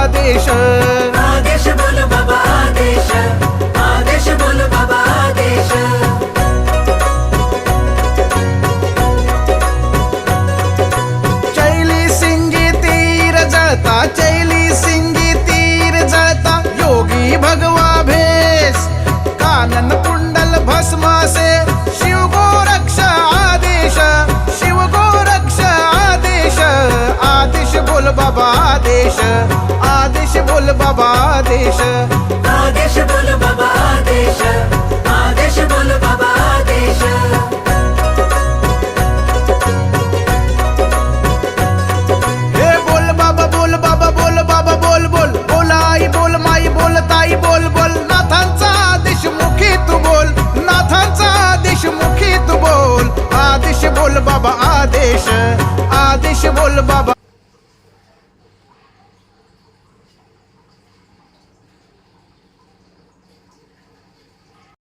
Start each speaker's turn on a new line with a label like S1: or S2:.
S1: आदेश
S2: आदेश बोल बाबा आदेश आदेश बोल बाबा आदेश
S1: चैली सिंगी तीर जळता चैली सिंगी तीर जळता योगी भगवा भेस कानन कुंडल भस्मासे शिव गोरक्ष आदेश शिव गोरक्ष आदेश आदेश बोल बाबा आदेश आदेश बोल बाबा आदेश
S2: आदेश बोल बाबा आदेश आदेश बोल बाबा आदेश
S1: हे बोल बाबा बोल बाबा बोल बाबा बोल बोल बोल आई बोल माई बोल ताई बोल बोल नाथांचा आदेश मुखी तू बोल नाथांचा आदेश मुखी तू बोल आदेश बोल बाबा आदेश आदेश बोल बाबा